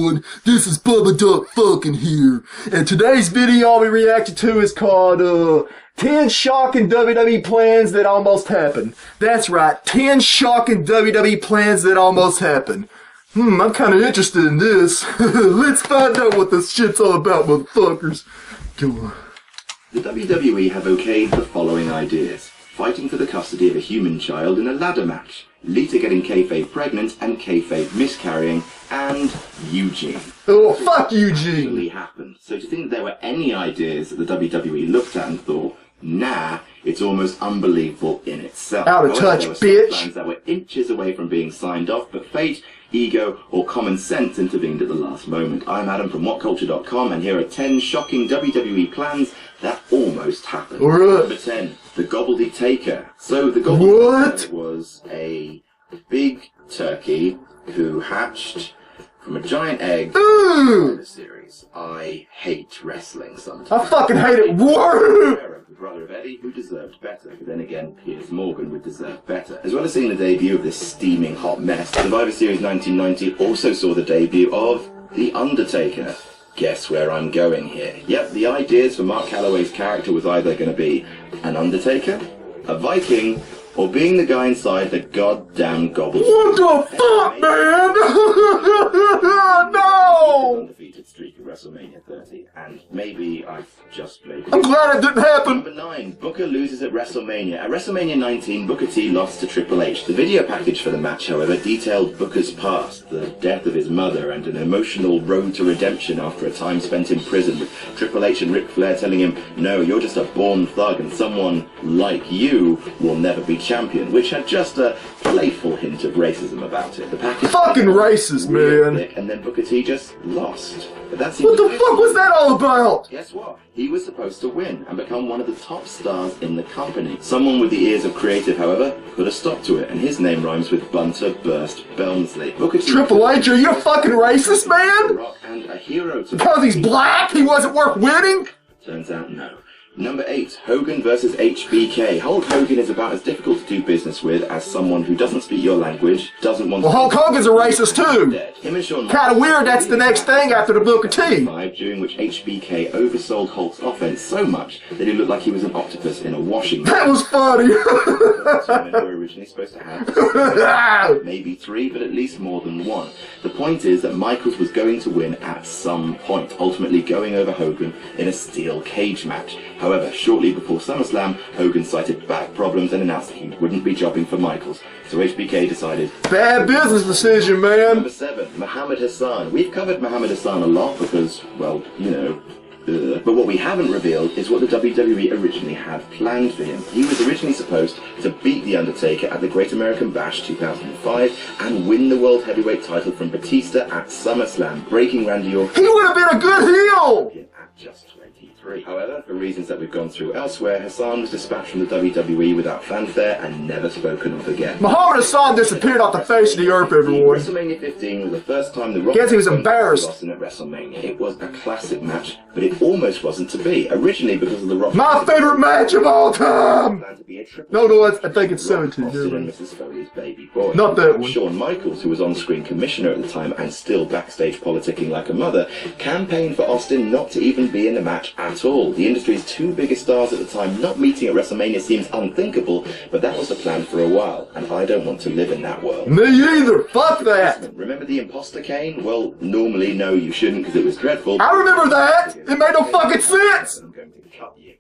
everyone, this is Bubba Duck fucking here, and today's video I'll be reacting to is called 10 shocking WWE plans that almost happened. That's right, 10 shocking WWE plans that almost happened. I'm kinda interested in this. Let's find out what this shit's all about, motherfuckers. Go on. The WWE have okayed the following ideas. Fighting for the custody of a human child in a ladder match. Lita getting kayfabe pregnant and kayfabe miscarrying, and Eugene. Oh, fuck Eugene! Actually happened. So to think that there were any ideas that the WWE looked at and thought, nah, it's almost unbelievable in itself. Out of touch, there were bitch! Plans that were inches away from being signed off, but fate, ego, or common sense intervened at the last moment. I'm Adam from WhatCulture.com, and here are 10 shocking WWE plans that almost happened. Right. Number 10, the Gobbledy Taker. So the Gobbledy Taker was a big turkey who hatched from a giant egg in the series. I hate wrestling sometimes. I fucking hate it. Woo! The brother of Eddie, who deserved better. But then again, Piers Morgan would deserve better. As well as seeing the debut of this steaming hot mess, Survivor Series 1990 also saw the debut of The Undertaker. Guess where I'm going here? Yep, the ideas for Mark Calloway's character was either going to be an Undertaker, a Viking, or being the guy inside the goddamn gobble. What the fuck, man? No! Undefeated streak at WrestleMania 30, and maybe I've just played. I'm glad it didn't happen. Number 9, Booker loses at WrestleMania. At WrestleMania 19, Booker T lost to Triple H. The video package for the match, however, detailed Booker's past, the death of his mother, and an emotional road to redemption after a time spent in prison, with Triple H and Ric Flair telling him, no, you're just a born thug, and someone like you will never be champion, which had just a playful hint of racism about it. The package fucking racist, man. Thick, and then Booker T just lost. But that's what the fuck was that all about? Guess what? He was supposed to win and become one of the top stars in the company. Someone with the ears of creative, however, put a stop to it, and his name rhymes with Bunter Burst Belmsley. Booker T. Triple H, are you a fucking racist, man? Rock and a hero to because he's black, he wasn't worth winning? Turns out no. Number 8, Hogan versus HBK. Hulk Hogan is about as difficult to do business with as someone who doesn't speak your language, doesn't want to... Well, Hulk Hogan's a racist too! Him and Shawn Kinda weird that's the next thing after the Booker T. During which HBK oversold Hulk's offense so much that he looked like he was an octopus in a washing machine. That was funny! They were originally supposed to have maybe 3, but at least more than 1. The point is that Michaels was going to win at some point, ultimately going over Hogan in a steel cage match. However, shortly before SummerSlam, Hogan cited back problems and announced that he wouldn't be jobbing for Michaels. So HBK decided... bad business decision, man! Number 7, Muhammad Hassan. We've covered Muhammad Hassan a lot because, well, you know... But what we haven't revealed is what the WWE originally had planned for him. He was originally supposed to beat The Undertaker at the Great American Bash 2005 and win the World Heavyweight title from Batista at SummerSlam, breaking Randy Orton. He would have been a good heel! At just 23. However, for reasons that we've gone through elsewhere, Hassan was dispatched from the WWE without fanfare and never spoken of again. Muhammad Hassan disappeared off the face of the earth, everyone. WrestleMania 15 was the first time the Rock guess he was embarrassed. Lost at WrestleMania. It was a classic match, but it almost wasn't to be. Originally because of the Rock. My favorite match of all time! No, I think it's 17. And Mrs. Foley's baby boy. Not that one. Shawn Michaels, who was on-screen commissioner at the time and still backstage politicking like a mother, campaigned for Austin not to even be in the match at all. The industry's 2 biggest stars at the time not meeting at WrestleMania seems unthinkable, but that was the plan for a while, and I don't want to live in that world. Me either! Fuck that! Remember the imposter cane? Well, normally, no, you shouldn't because it was dreadful. I remember that! It made no fucking sense!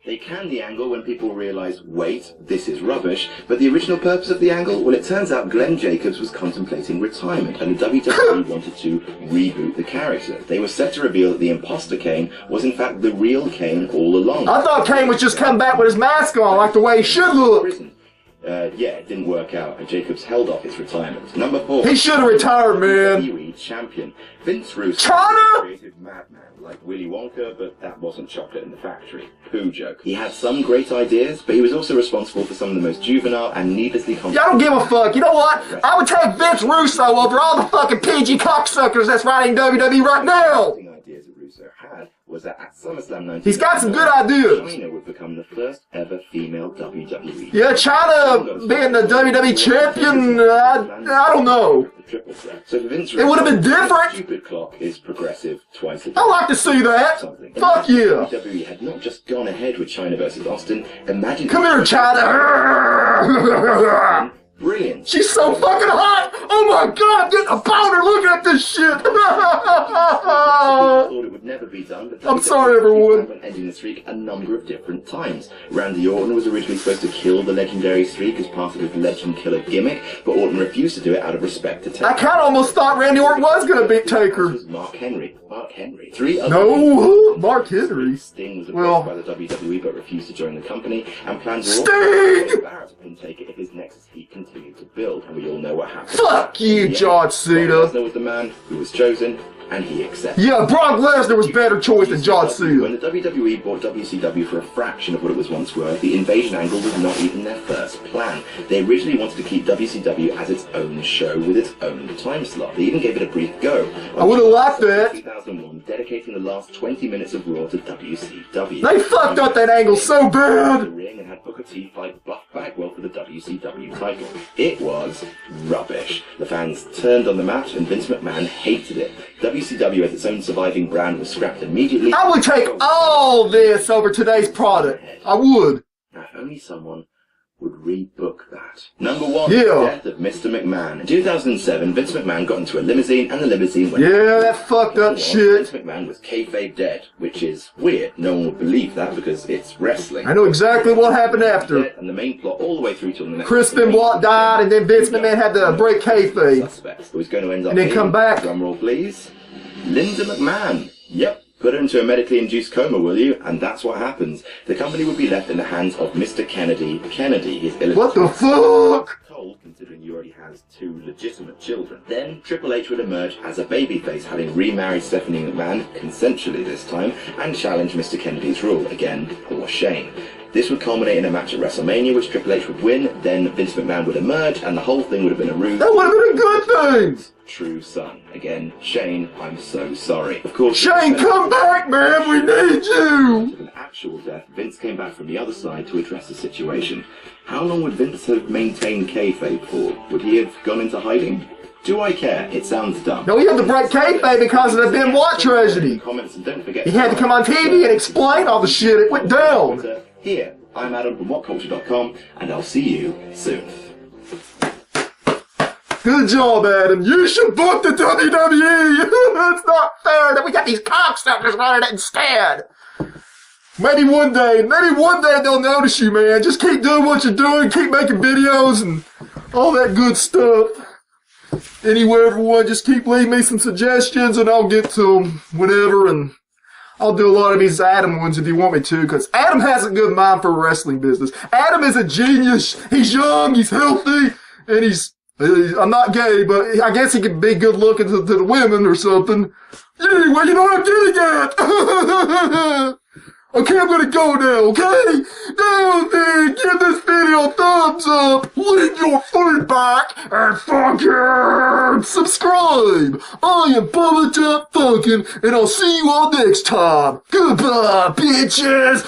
They can the angle when people realise, wait, this is rubbish, but the original purpose of the angle? Well, it turns out Glenn Jacobs was contemplating retirement, and the WWE wanted to reboot the character. They were set to reveal that the imposter Kane was in fact the real Kane all along. I thought Kane would just come back with his mask on, like the way he should look. Yeah, it didn't work out, and Jacobs held off his retirement. Number 4. He should have retired, man. WWE champion. Vince Russo. China? Creative madman, like Willy Wonka, but that wasn't chocolate in the factory. Pooh joke. He had some great ideas, but he was also responsible for some of the most juvenile and needlessly I don't give a fuck. You know what? I would take Vince Russo over all the fucking PG cocksuckers that's riding WWE right now. Ideas that Russo had was that at SummerSlam 1999, he's got some good ideas. China would become the first ever female WWE. Yeah, China being the WWE champion, I don't know. So Vince it would have been different. Stupid clock is progressive twice a day. I like to see that. Fuck yeah. WWE had not just gone ahead with China versus Austin. Imagine. Come here, China. Brilliant. She's so fucking hot. Oh my god, I'm getting a boner looking at this shit. Thought it would never be done, but I'm sorry, everyone. Ending the streak a number of different times. Randy Orton was originally supposed to kill the legendary streak as part of his legend killer gimmick, but Orton refused to do it out of respect to Taker. I kind of almost thought Randy Orton was going to beat Taker. This was Mark Henry. Three other Mark Henry. Sting was approached by the WWE but refused to join the company, and plans were Sting! Barrett to pin Taker if his Nexus heat continued to build, and we all know what happened. Fuck you, John Cena. Brock Lesnar was the man who was chosen, and he accepted. Yeah, Brock Lesnar was a better choice than John Cena. When the WWE bought WCW for a fraction of what it was once worth, the invasion angle was not even their first plan. They originally wanted to keep WCW as its own show with its own time slot. They even gave it a brief go. I would have liked that. 2001, dedicating the last 20 minutes of Raw to WCW. They fucked up that angle so bad. The ring and had Booker T fight Buff Bagwell for the WCW title. It was rubbish. The fans turned on the match, and Vince McMahon hated it. WCW as its own surviving brand was scrapped immediately. I would take all this over today's product. I would. Now, if only someone would rebook that. Number one, yeah. Death of Mr. McMahon. In 2007, Vince McMahon got into a limousine, and the limousine went... Yeah, that fucked up shit. Vince McMahon was kayfabe dead, which is weird. No one would believe that because it's wrestling. I know exactly what happened after. And the main plot all the way through till the next... Chris Benoit died, and then Vince McMahon had to break kayfabe. Suspects. It was going to end up and then come back. Drumroll, please. Linda McMahon. Yep. Put her into a medically induced coma, will you? And that's what happens. The company would be left in the hands of Mr. Kennedy. Kennedy, his illegitimate... What the fuck? Told, considering he already has 2 legitimate children. Then Triple H would emerge as a babyface, having remarried Stephanie McMahon, consensually this time, and challenge Mr. Kennedy's rule. Again, poor Shane. This would culminate in a match at WrestleMania, which Triple H would win, then Vince McMahon would emerge, and the whole thing would have been a ruse. That would have been a good thing! True son. Again, Shane, I'm so sorry. Of course... Shane, come back, man! We need you! After an actual death, Vince came back from the other side to address the situation. How long would Vince have maintained kayfabe for? Would he have gone into hiding? Do I care? It sounds dumb. No, he had to break kayfabe because of the Benoit tragedy. Comments, and don't forget he had to come on TV and explain all the shit. It went down. Here, I'm Adam from WhatCulture.com, and I'll see you soon. Good job, Adam. You should book the WWE. It's not fair that we got these cocksuckers running it instead. Maybe one day they'll notice you, man. Just keep doing what you're doing. Keep making videos and all that good stuff. Anyway, everyone, just keep leaving me some suggestions and I'll get to them whenever. And I'll do a lot of these Adam ones if you want me to, because Adam has a good mind for wrestling business. Adam is a genius. He's young, he's healthy, and I'm not gay, but I guess he could be good looking to the women or something. Anyway, you know what I'm getting at. Okay, I'm gonna go now, okay? Now then, give this video a thumbs up, leave your feedback, and fucking subscribe. I am Bubba Duck Funkin', and I'll see you all next time. Goodbye, bitches!